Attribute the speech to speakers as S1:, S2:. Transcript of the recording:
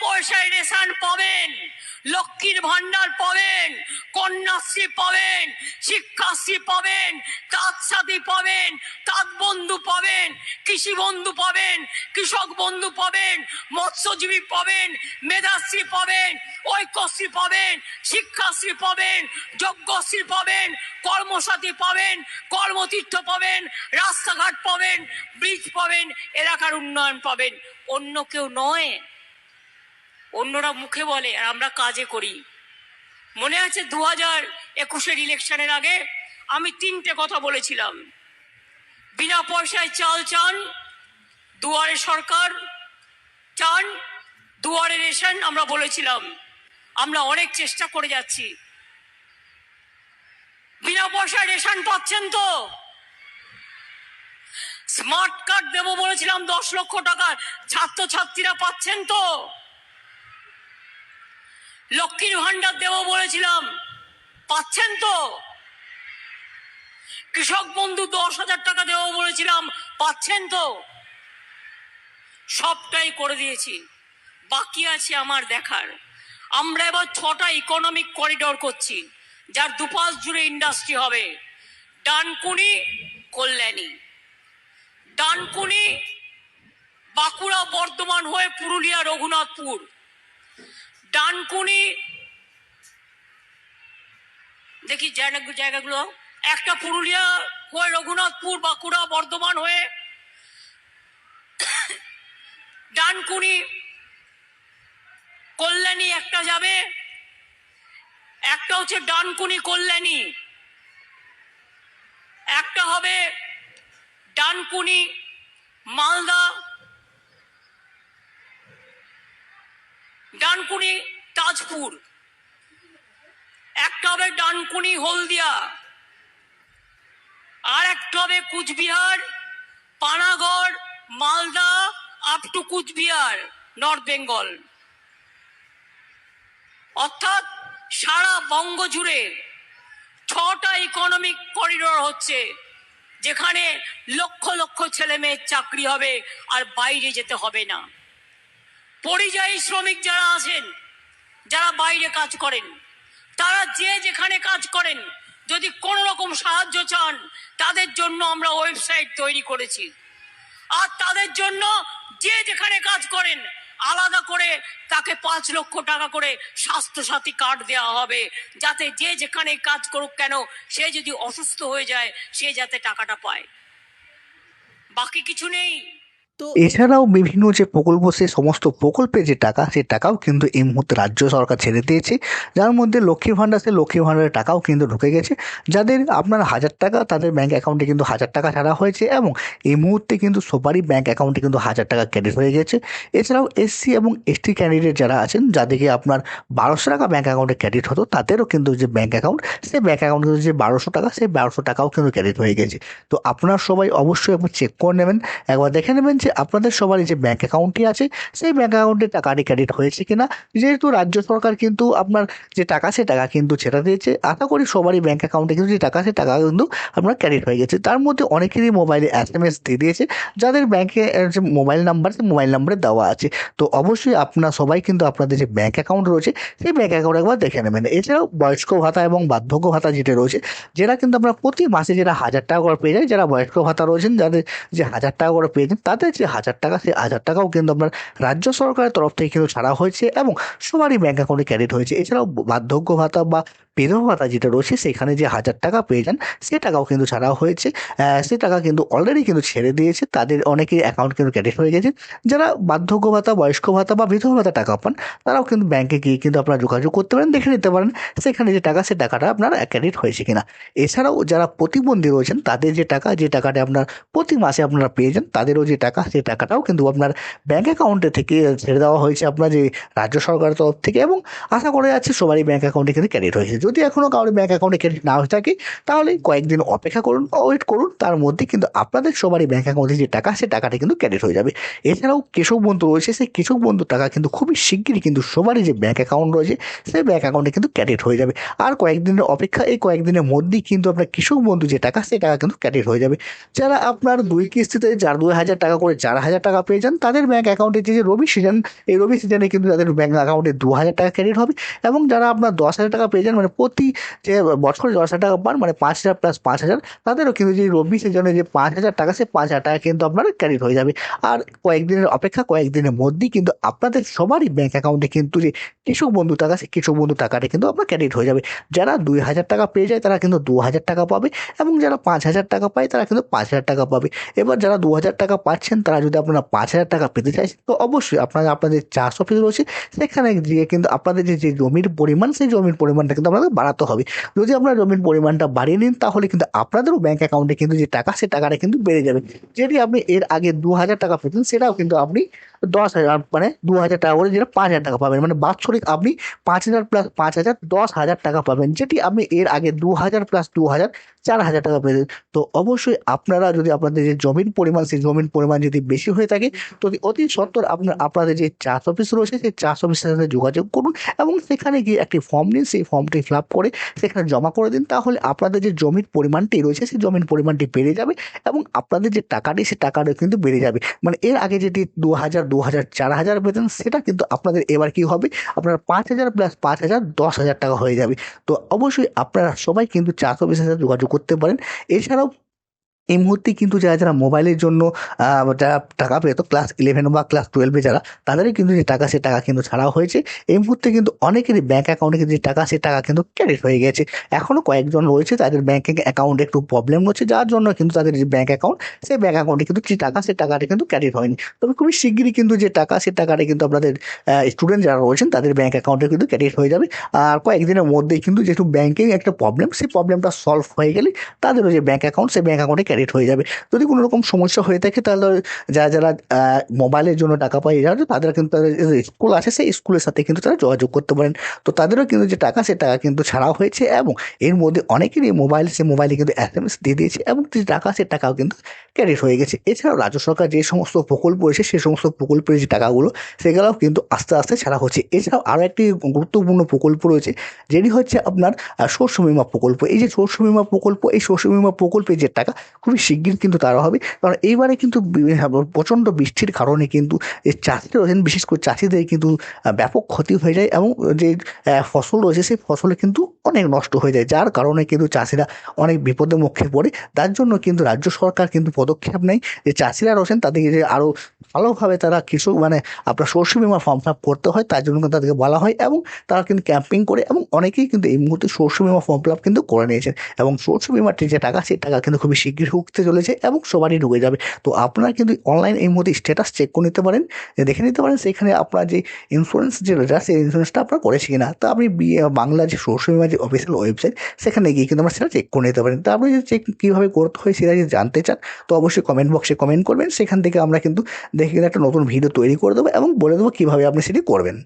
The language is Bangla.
S1: পয়সায় রেশন পাবেন, লক্ষ্মীর ভান্ডার পাবেন, কন্যাশ্রী পাবেন, শিক্ষাশ্রী পাবেন, তাঁত সাথী পাবেন, তাঁত বন্ধু পাবেন, কৃষি বন্ধু পাবেন, কৃষক বন্ধু পাবেন, মৎস্যজীবী পাবেন, মেধাশ্রী পাবেন, ঐক্যশ্রী পাবেন, শিক্ষাশ্রী পাবেন, যজ্ঞশ্রী পাবেন, কর্মসাথী পাবেন, কর্মতীর্থ পাবেন, রাস্তাঘাট পাবেন, ব্রিজ পাবেন, এলাকার উন্নয়ন পাবেন। অন্য কেউ নয়, অন্যরা মুখে বলে আর আমরা কাজে করি। মনে আছে 2021-এর ইলেকশনের আগে আমি 3টে কথা বলেছিলাম। বিনা পয়সায় চাল চান, দুয়ারে সরকার চান, দুয়ারে রেশন। আমরা বলেছিলাম আমরা অনেক চেষ্টা করে যাচ্ছি। বিনা পয়সায় রেশন পাচ্ছেন তো? স্মার্ট কার্ড দেবো বলেছিলাম 10 লক্ষ টাকার, ছাত্রছাত্রীরা পাচ্ছেন তো? লক্ষ্মীর ভান্ডার দেবো বলেছিলাম, পাচ্ছেন তো? কৃষক বন্ধু 10,000 টাকা দেবো বলেছিলাম, পাচ্ছেন তো? সবটাই করে দিয়েছি। বাকি আছে আমার দেখার। আমরা এবার 6টা ইকোনমিক করিডোর করছি, যার দুপাশ জুড়ে ইন্ডাস্ট্রি হবে। ডানকুনি, কল্যাণী, ডানকুনি বাঁকুড়া বর্ধমান হয়ে পুরুলিয়া রঘুনাথপুর, ডানকুনি দেখি জায়গাগুলো, একটা পুরুলিয়া হয়ে রঘুনাথপুর, বাঁকুড়া বর্ধমান হয়ে ডানকুনি কল্যাণী একটা যাবে, একটা হচ্ছে ডানকুনি কল্যাণী, একটা হবে ডানকুনি মালদা, ডানকুনি তাজপুর, একটা হবে ডানকুনি হলদিয়া, আর একটা হবে Cooch Behar, Panagarh, Malda up to Cooch Behar, north Bengal. অর্থাৎ সারা বঙ্গ জুড়ে 6টা ইকোনমিক করিডোর হচ্ছে, যেখানে লক্ষ লক্ষ ছেলে মেয়ের চাকরি হবে আর বাইরে যেতে হবে না। পরিযায়ী শ্রমিক যারা আছেন, যারা বাইরে কাজ করেন, তারা যে যেখানে কাজ করেন, যদি কোনো রকম সাহায্য চান, তাদের জন্য আমরা ওয়েবসাইট তৈরি করেছি। আর তাদের জন্য যে যেখানে কাজ করেন আলাদা করে তাকে 5 লক্ষ টাকা করে স্বাস্থ্যসাথী কার্ড দেওয়া হবে, যাতে যে যেখানে কাজ করুক কেন, সে যদি অসুস্থ হয়ে যায় সে যাতে টাকাটা পায়। বাকি কিছু নেই।
S2: এছাড়াও বিভিন্ন যে প্রকল্প, সে সমস্ত প্রকল্পে যে টাকা, সে টাকাও কিন্তু এই মুহূর্তে রাজ্য সরকার ছেড়ে দিয়েছে। যার মধ্যে লক্ষ্মীর ভাণ্ডার, সে লক্ষ্মীর ভাণ্ডারের টাকাও কিন্তু ঢুকে গেছে। যাদের আপনার 1000 টাকা, তাদের ব্যাঙ্ক অ্যাকাউন্টে কিন্তু 1000 টাকা ছাড়া হয়েছে, এবং এই মুহূর্তে কিন্তু সবারই ব্যাঙ্ক অ্যাকাউন্টে কিন্তু 1000 টাকা ক্রেডিট হয়ে গেছে। এছাড়াও এসসি এবং এসটি ক্যান্ডিডেট যারা আছেন, যাদেরকে আপনার 1200 টাকা ব্যাঙ্ক অ্যাকাউন্টে ক্রেডিট হতো, তাদেরও কিন্তু যে ব্যাঙ্ক অ্যাকাউন্ট, সেই ব্যাঙ্ক অ্যাকাউন্টে কিন্তু যে 1200 টাকা, সেই 1200 টাকাও কিন্তু ক্রেডিট হয়ে গেছে। তো আপনারা সবাই অবশ্যই একবার চেক করে নেবেন, একবার দেখে নেবেন যে আপনাদের সবারই যে ব্যাঙ্ক অ্যাকাউন্টটি আছে, সেই ব্যাঙ্ক অ্যাকাউন্টে টাকাটি ক্রেডিট হয়েছে কিনা। যেহেতু রাজ্য সরকার কিন্তু আপনার যে টাকা, সে টাকা কিন্তু ছেড়ে দিয়েছে, আশা করি সবারই ব্যাঙ্ক অ্যাকাউন্টে কিন্তু যে টাকা, সে টাকা কিন্তু আপনার ক্রেডিট হয়ে গেছে। তার মধ্যে অনেকেরই মোবাইলে SMS দিয়ে দিয়েছে, যাদের ব্যাঙ্কে যে মোবাইল নাম্বার, সেই মোবাইল নাম্বারে দেওয়া আছে। তো অবশ্যই আপনারা সবাই কিন্তু আপনাদের যে ব্যাঙ্ক অ্যাকাউন্ট রয়েছে, সেই ব্যাঙ্ক অ্যাকাউন্ট একবার দেখে নেবেন। এছাড়াও বয়স্ক ভাতা এবং বার্ধক্য ভাতা যেটা রয়েছে, যেটা কিন্তু আপনার প্রতি মাসে যেটা 1000 টাকা করে পেয়ে যায়, যারা বয়স্ক ভাতা রয়েছেন, যাদের যে 1000 টাকা করে পেয়েছেন, তাদের যে 1000 টাকা, সেই 1000 টাকাও কিন্তু আপনার রাজ্য সরকারের তরফ থেকে কিন্তু ছাড়া হয়েছে এবং সবারই ব্যাঙ্ক অ্যাকাউন্টে ক্রেডিট হয়েছে। এছাড়াও বার্ধক্য ভাতা বা বিধবা ভাতা যেটা রয়েছে, সেখানে যে 1000 টাকা পেয়ে যান, সে টাকাও কিন্তু ছাড়া হয়েছে। সে টাকা কিন্তু অলরেডি কিন্তু ছেড়ে দিয়েছে, তাদের অনেকেই অ্যাকাউন্ট কিন্তু ক্রেডিট হয়ে গেছে। যারা বার্ধক্য ভাতা, বয়স্ক ভাতা বা বিধবা ভাতা টাকা পান, তারাও কিন্তু ব্যাংকে গিয়ে কিন্তু আপনারা যোগাযোগ করতে পারেন, দেখে নিতে পারেন সেখানে যে টাকা, সে টাকাটা আপনার ক্রেডিট হয়েছে কিনা। এছাড়াও যারা প্রতিবন্ধী রয়েছেন, তাদের যে টাকা, যে টাকাটা আপনার প্রতি মাসে আপনারা পেয়ে যান, তাদেরও যে টাকা, সেই টাকাটাও কিন্তু আপনার ব্যাঙ্ক অ্যাকাউন্টে থেকে ছেড়ে দেওয়া হয়েছে আপনার যে রাজ্য সরকারের তরফ থেকে, এবং আশা করা যাচ্ছে সবারই ব্যাঙ্ক অ্যাকাউন্টে কিন্তু ক্রেডিট হয়েছে। যদি এখনও কারোর ব্যাঙ্ক অ্যাকাউন্টে ক্রেডিট না হয়ে থাকে, তাহলে কয়েকদিন অপেক্ষা করুন, ওয়েট করুন, তার মধ্যে কিন্তু আপনাদের সবারই ব্যাঙ্ক অ্যাকাউন্টে যে টাকা, সে টাকাটা কিন্তু ক্রেডিট হয়ে যাবে। এছাড়াও কৃষক বন্ধু রয়েছে, সেই কৃষক বন্ধুর টাকা কিন্তু খুবই শিগগিরই কিন্তু সবারই যে ব্যাঙ্ক অ্যাকাউন্ট রয়েছে, সেই ব্যাঙ্ক অ্যাকাউন্টে কিন্তু ক্রেডিট হয়ে যাবে। আর কয়েকদিনের অপেক্ষা, এই কয়েকদিনের মধ্যেই কিন্তু আপনার কৃষক বন্ধু যে টাকা, সে টাকা কিন্তু ক্রেডিট হয়ে যাবে। যারা আপনার 2 কিস্তিতে 2000 টাকা করে করে 4,000 টাকা পেয়ে যান, তাদের ব্যাঙ্ক অ্যাকাউন্টে যে রবি সিজন, এই রবি সিজনে কিন্তু তাদের ব্যাঙ্ক অ্যাকাউন্টে 2,000 টাকা ক্রেডিট হবে। এবং যারা আপনার 10,000 টাকা পেয়ে যান, মানে প্রতি যে বছরে 10,000 টাকা পান, মানে 5,000 প্লাস 5,000, তাদেরও কিন্তু যে রবি সিজনে যে 5,000 টাকা, সে 5,000 টাকা কিন্তু আপনার ক্রেডিট হয়ে যাবে। আর কয়েকদিনের অপেক্ষা, কয়েকদিনের মধ্যেই কিন্তু আপনাদের সবারই ব্যাঙ্ক অ্যাকাউন্টে কিন্তু যে কৃষক বন্ধু টাকা, সেই কৃষক বন্ধু টাকাটা কিন্তু আপনার ক্রেডিট হয়ে যাবে। যারা 2,000 টাকা পেয়ে যায় তারা কিন্তু 2,000 টাকা পাবে, এবং যারা 5,000 টাকা পায় তারা কিন্তু 5,000 টাকা পাবে। এবার যারা 2,000 টাকা পাচ্ছেন, তারা যদি আপনারা 5,000 টাকা পেতে চাইছেন, তো অবশ্যই আপনারা আপনাদের চাষ অফিস রয়েছে, সেখানে গিয়ে কিন্তু আপনাদের যে জমির পরিমাণ, সেই জমির পরিমাণটা কিন্তু আপনাদের বাড়াতে হবে। যদি আপনারা জমির পরিমাণটা বাড়িয়ে নিন, তাহলে কিন্তু আপনাদেরও ব্যাঙ্ক অ্যাকাউন্টে কিন্তু যে টাকা, সে টাকাটা কিন্তু বেড়ে যাবে। যেটি আপনি এর আগে 2,000 টাকা পেতেন, সেটাও কিন্তু আপনি 10,000, মানে 2,000 টাকা করে যেটা 5,000 টাকা পাবেন, মানে বাৎসরিক আপনি 5,000 প্লাস 5,000 10,000 টাকা পাবেন, যেটি আপনি এর আগে 2,000 প্লাস 2,000 4,000 টাকা পেতেন। তো অবশ্যই আপনারা যদি আপনাদের যে জমির পরিমাণ, সেই জমির পরিমাণ যদি বেশি হয়ে থাকে, তো অতি সত্বর আপনাদের যে চাষ অফিস রয়েছে, সেই চাষ অফিসের সাথে যোগাযোগ করুন, এবং সেখানে গিয়ে একটি ফর্ম নিন, সেই ফর্মটি ফিল আপ করে সেখানে জমা করে দিন। তাহলে আপনাদের যে জমির পরিমাণটি রয়েছে, সেই জমির পরিমাণটি বেড়ে যাবে, এবং আপনাদের যে টাকাটি, সে টাকাটা কিন্তু বেড়ে যাবে। মানে এর আগে যেটি 2,000 2,000 4,000 পেতেন, সেটা কিন্তু আপনাদের এবার কি হবে, আপনার 5,000 প্লাস 5,000 10,000 টাকা হয়ে যাবে। তো অবশ্যই আপনারা সবাই কিন্তু চাষ অফিসের সাথে যোগাযোগ করতে পারেন। এছাড়াও এই মুহূর্তে কিন্তু যারা মোবাইলের জন্য যারা টাকা পেত ক্লাস 11 বা ক্লাস 12-এ যারা, তাদেরই কিন্তু যে টাকা, সে টাকা কিন্তু ছাড়াও হয়েছে। এই মুহূর্তে কিন্তু অনেকেরই ব্যাঙ্ক অ্যাকাউন্টে কিন্তু যে টাকা, সে টাকা কিন্তু ক্রেডিট হয়ে গেছে। এখনও কয়েকজন রয়েছে তাদের ব্যাঙ্কিং অ্যাকাউন্টে একটু প্রবলেম রয়েছে, যার জন্য কিন্তু তাদের যে ব্যাঙ্ক অ্যাকাউন্ট, সেই ব্যাঙ্ক অ্যাকাউন্টে কিন্তু যে টাকা, সে টাকাটা কিন্তু ক্রেডিট হয়নি। তবে খুবই শিগগিরই কিন্তু যে টাকা, সে টাকাটা কিন্তু আপনাদের স্টুডেন্ট যারা রয়েছেন, তাদের ব্যাঙ্ক অ্যাকাউন্টে কিন্তু ক্রেডিট হয়ে যাবে। আর কয়েকদিনের মধ্যেই কিন্তু যেহেতু ব্যাঙ্কিং একটা প্রবলেম, সেই প্রবলেমটা সলভ হয়ে গেলে তাদেরও যে ব্যাঙ্ক অ্যাকাউন্ট, সেই ব্যাঙ্ক অ্যাকাউন্টে ক্রেডিট হয়ে যাবে। যদি কোনো রকম সমস্যা হয়ে থাকে, তাহলে যারা মোবাইলের জন্য টাকা পায়, এরা তাদের কিন্তু তাদের স্কুল আছে, সেই স্কুলের সাথে কিন্তু তারা যোগাযোগ করতে পারেন। তো তাদেরও কিন্তু যে টাকা, সে টাকা কিন্তু ছাড়াও হয়েছে, এবং এর মধ্যে অনেকেরই মোবাইল, সে মোবাইলে কিন্তু SMS দিয়ে দিয়েছে, এবং যে টাকা, সে টাকাও কিন্তু ক্রেডিট হয়ে গেছে। এছাড়াও রাজ্য সরকার যে সমস্ত প্রকল্প রয়েছে, সেই সমস্ত প্রকল্পের যে টাকাগুলো, সেগুলোও কিন্তু আস্তে আস্তে ছাড়া হচ্ছে। এছাড়াও আরও একটি গুরুত্বপূর্ণ প্রকল্প রয়েছে, যেটি হচ্ছে আপনার শস্য বিমা প্রকল্প। এই যে শস্য বিমা প্রকল্প, এই শস্য বিমা প্রকল্পের যে টাকা খুবই শিগগির কিন্তু তারা হবে। কারণ এইবারে কিন্তু প্রচণ্ড বৃষ্টির কারণে কিন্তু যে চাষিরা রয়েছেন, বিশেষ করে চাষিদের কিন্তু ব্যাপক ক্ষতি হয়ে যায়, এবং যে ফসল রয়েছে, সেই ফসলে কিন্তু অনেক নষ্ট হয়ে যায়, যার কারণে কিন্তু চাষিরা অনেক বিপদের মুখে পড়ে। তার জন্য কিন্তু রাজ্য সরকার কিন্তু পদক্ষেপ নেয় যে চাষিরা রয়েছেন, তাদেরকে যে আরও ভালোভাবে তারা কৃষক, মানে আপনার শস্য বিমা ফর্ম ফিল আপ করতে হয়, তার জন্য কিন্তু তাদেরকে বলা হয়, এবং তারা কিন্তু ক্যাম্পিং করে, এবং অনেকেই কিন্তু এই মুহূর্তে শস্য বিমা ফর্ম ফিল আপ কিন্তু করে নিয়েছেন। এবং শস্য বিমার যে টাকা, সেই টাকা কিন্তু খুবই শীঘ্রই ঢুকতে চলেছে, এবং সবারই ঢুকে যাবে। তো আপনারা কিন্তু অনলাইন এই মুহূর্তে স্ট্যাটাস চেক করে নিতে পারেন, দেখে নিতে পারেন সেখানে আপনার যে ইন্স্যুরেন্স যে রয়েছে, সেই ইন্স্যুরেন্সটা আপনার করেছে কিনা। তো আপনি বাংলা যে শস্য বিমা যে অফিসিয়াল ওয়েবসাইট, সেখানে গিয়ে কিন্তু আমরা সেটা চেক করে নিতে পারেন। তো আপনি যদি চেক কীভাবে করতে হয় সেটা যদি জানতে চান, তো অবশ্যই কমেন্ট বক্সে কমেন্ট করবেন। সেখান থেকে আমরা কিন্তু দেখে একটা নতুন ভিডিও তৈরি করে দেবো, এবং বলে দেবো কীভাবে আপনি সেটি করবেন।